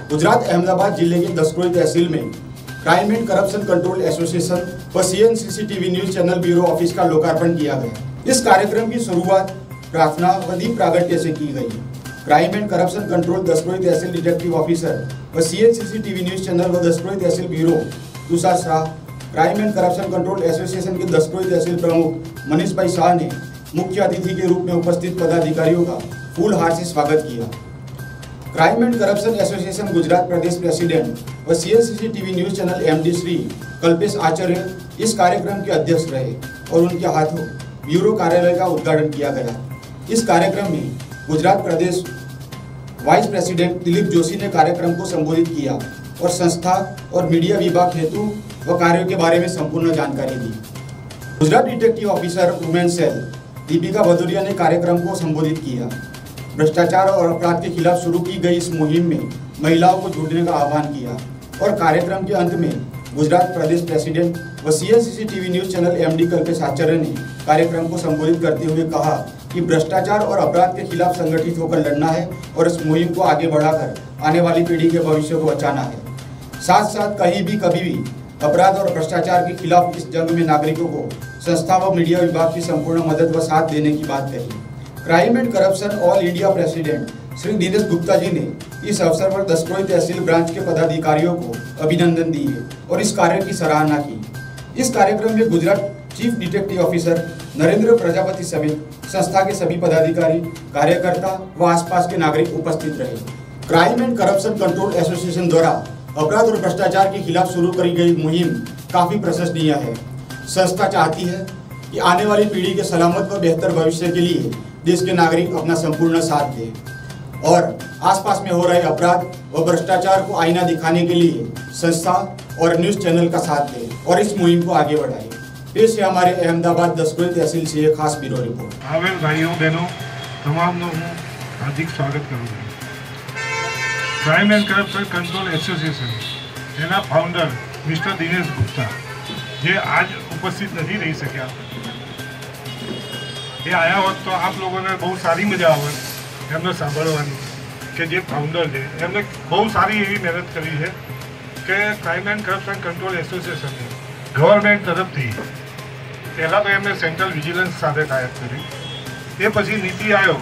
गुजरात अहमदाबाद जिले के दसक्रोई तहसील में crime and corruption control association व CNCCTV news channel bureau office का लोकार्पण किया गया। इस कार्यक्रम की शुरुआत प्रार्थना व दीप प्रागट्य से की गई। Crime and corruption control Daskroi तहसील डिटेक्टिव ऑफिसर व CNCCTV न्यूज चैनल व दसक्रोई तहसील bureau Tushar Shah, crime and corruption control association के दसक्रोई तहसील प्रमुख मनीष भाई शाह ने मुख्य अतिथि के रूप में उपस्थित पदाधिकारियों का फूलहार से स्वागत किया। Crime and corruption association Gujarat प्रदेश प्रेसिडेंट व CNCCTV news channel MD Shri Kalpesh Acharya इस कार्यक्रम के अध्यक्ष रहे और उनके हाथों ब्यूरो कार्यालय का उद्घाटन किया गया। इस कार्यक्रम में गुजरात प्रदेश वाइस प्रेसिडेंट दिलीप जोशी ने कार्यक्रम को संबोधित किया और संस्था और मीडिया विभाग हेतु व कार्यों के बारे में संपूर्ण जानकारी दी। Gujarat detective officer women cell Deepika Bhadauria ने कार्यक्रम को संबोधित किया। भ्रष्टाचार और अपराध के खिलाफ शुरू की गई इस मुहिम में महिलाओं को जुड़ने का आह्वान किया और कार्यक्रम के अंत में गुजरात प्रदेश प्रेसिडेंट व CNCCTV news channel MD Kalpesh Acharya ने कार्यक्रम को संबोधित करते हुए कहा कि भ्रष्टाचार और अपराध के खिलाफ संगठित होकर लड़ना है और इस मुहिम को आगे बढ़ाकर आने वाली पीढ़ी के भविष्य को बचाना है। साथ साथ कहीं भी कभी भी अपराध और भ्रष्टाचार के खिलाफ इस जंग में नागरिकों को संस्था व मीडिया विभाग की संपूर्ण मदद व साथ देने की बात कही। Crime and corruption all India president Shri Dinesh Gupta ji ने इस अवसर पर दसक्रोई तहसील ब्रांच के पदाधिकारियों को अभिनंदन दिए और इस कार्य की सराहना की। इस कार्यक्रम में Gujarat chief detective officer Narendra Prajapati समेत संस्था के सभी पदाधिकारी, कार्यकर्ता व आसपास के नागरिक उपस्थित रहे। Crime and corruption control association द्वारा अपराध और भ्रष्टाचार के खिलाफ शुरू करी गई मुहिम काफी प्रशंसनीय है। संस्था चाहती है कि आने वाली पीढ़ी के सलामत व बेहतर भविष्य के लिए देश के नागरिक अपना संपूर्ण साथ दें और आसपास में हो रहे अपराध व भ्रष्टाचार को आईना दिखाने के लिए संस्था और न्यूज चैनल का साथ दें और इस मुहिम को आगे बढ़ाएं। पेश है हमारे अहमदाबाद दसक्रोई तहसील से एक खास ब्यूरो रिपोर्ट। आवेल भाइयों बहनों तमामનું હું હાર્દિક સ્વાગત કરું છું। Crime and corruption control association એના ફાઉન્ડર મિસ્ટર દિનેશ ગુપ્તા જે આજ ઉપસ્થિત નથી રહી શક્યા, એ આયા હોત તો આપ લોકોને બહુ સારી મજા આવત એમને સાંભળવાની કે જે ફાઉન્ડર છે એમને બહુ સારી એવી મહેનત કરી છે કે ક્રાઇમ એન્ડ કરપ્શન કંટ્રોલ એસોસિએશનને ગવર્મેન્ટ તરફથી પહેલાં તો એમને સેન્ટ્રલ વિજિલન્સ સાથે ટાઈપ કરી, એ પછી નીતિ આયોગ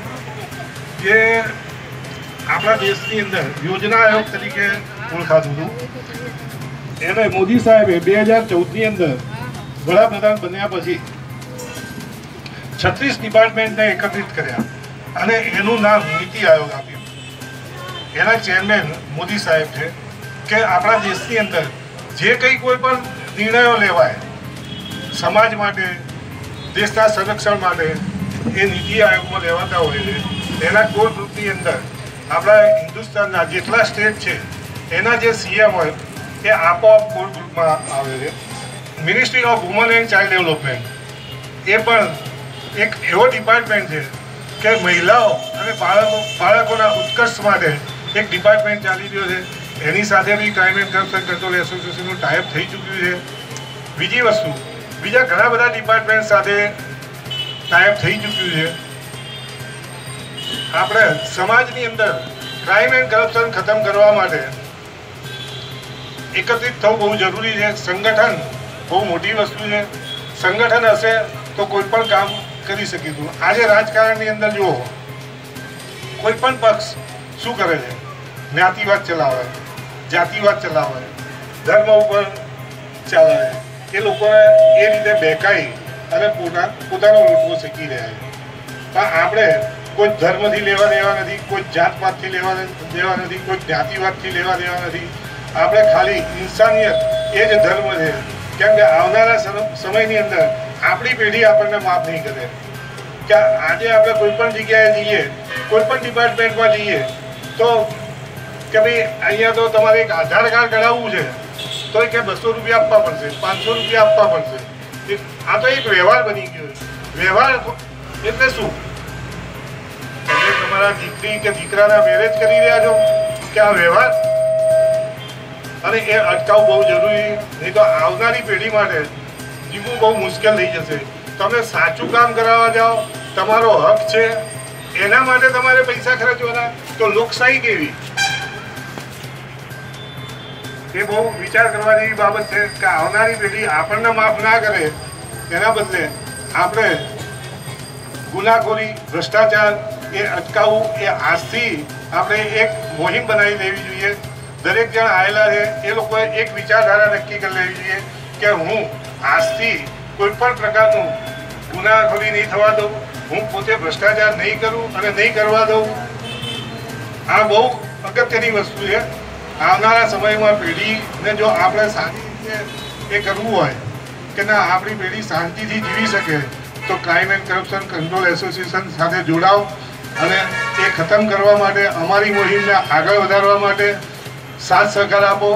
જે આપણા દેશની અંદર યોજના આયોગ તરીકે ઓળખાતું હતું એને મોદી સાહેબે 2014ની અંદર વડાપ્રધાન બન્યા પછી 36 ડિપાર્ટમેન્ટને એકત્રિત કર્યા અને એનું નામ નીતિ આયોગ આપ્યું। એના ચેરમેન મોદી સાહેબ છે કે આપણા દેશની અંદર જે કંઈ કોઈ પણ નિર્ણયો લેવાય સમાજ માટે, દેશના સંરક્ષણ માટે, એ નીતિ આયોગમાં લેવાતા હોય છે। એના કોર ગ્રુપની અંદર આપણા હિન્દુસ્તાનના જેટલા સ્ટેટ છે એના જે CM હોય એ આપોઆપ કોર ગ્રુપમાં આવે છે। Ministry of women and child development એ પણ એક એવો ડિપાર્ટમેન્ટ છે કે મહિલાઓ અને બાળકોના ઉત્કર્ષ માટે એક ડિપાર્ટમેન્ટ ચાલી રહ્યો છે। એની સાથે બી ક્રાઇમ એન્ડ કરપ્શન કંટ્રોલ એસોસિએશનનું ટાઈપ થઈ ચૂક્યું છે। બીજી વસ્તુ, બીજા ઘણા બધા ડિપાર્ટમેન્ટ સાથે ટાઈપ થઈ ચૂક્યું છે। આપણે સમાજની અંદર ક્રાઇમ એન્ડ કરપ્શન ખતમ કરવા માટે એકત્રિત થવું બહુ જરૂરી છે। સંગઠન બહુ મોટી વસ્તુ છે। સંગઠન હશે તો કોઈ પણ કામ કરી શકીશું। આજે રાજકારણની અંદર જુઓ, કોઈ પણ પક્ષ શું કરે છે? જ્ઞાતિવાદ ચલાવે, જાતિવાદ ચલાવે, ધર્મ ઉપર ચાલે, એ લોકોને એ રીતે બહેકાઈ અને પોતાનો લૂંટવો શીખી રહ્યા છે। પણ આપણે કોઈ ધર્મથી લેવા દેવા નથી, કોઈ જાતપાતથી લેવા દેવા નથી, કોઈ જ્ઞાતિવાદથી લેવા દેવા નથી। આપણે ખાલી ઇન્સાનિયત એ જ ધર્મ છે, કેમ કે આવનારા સમયની અંદર આપણી પેઢી આપણને માફ નહીં કરે કે આજે આપણે કોઈ પણ જગ્યાએ જઈએ, કોઈ પણ ડિપાર્ટમેન્ટમાં જઈએ તો કે ભાઈ અહીંયા તો તમારે એક આધાર કાર્ડ કઢાવવું છે તો કે 200 રૂપિયા આપવા પડશે, 500 રૂપિયા આપવા પડશે। આ તો એક વ્યવહાર બની ગયો છે। વ્યવહાર એટલે શું? તમે તમારા દીકરી કે દીકરાના મેરેજ કરી રહ્યા છો કે આ વ્યવહાર, અને એ અટકાવવું બહુ જરૂરી, નહીં તો આવનારી પેઢી માટે જીવવું બહુ મુશ્કેલ થઈ જશે। તમે સાચું કામ કરાવવા જાઓ, તમારો હક છે, એના માટે તમારે પૈસા ખર્ચવાના, તો લોકશાહી કેવી? એ બહુ વિચાર કરવા જેવી બાબત છે કે આવનારી પેઢી આપણને માફ ના કરે એના બદલે આપણે ગુનાખોરી ભ્રષ્ટાચાર એ અટકાવવું એ આજથી આપણે એક મોહિમ બનાવી લેવી જોઈએ. દરેક જણ આવેલા છે એ લોકોએ એક વિચારધારા નક્કી કરી લેવી જોઈએ કે હું આજથી કોઈ પણ પ્રકારનું ગુનાખોરી નહીં થવા દઉં, હું પોતે ભ્રષ્ટાચાર નહીં કરું અને નહીં કરવા દઉં. આ બહુ અગત્યની વસ્તુ છે. આવનારા સમયમાં પેઢીને જો આપણે સારી રીતે એ કરવું હોય કે ના આપણી પેઢી શાંતિથી જીવી શકે તો crime and corruption control association સાથે જોડાઓ અને એ ખતમ કરવા માટે અમારી મુહિમને આગળ વધારવા માટે સાથ સહકાર આપો.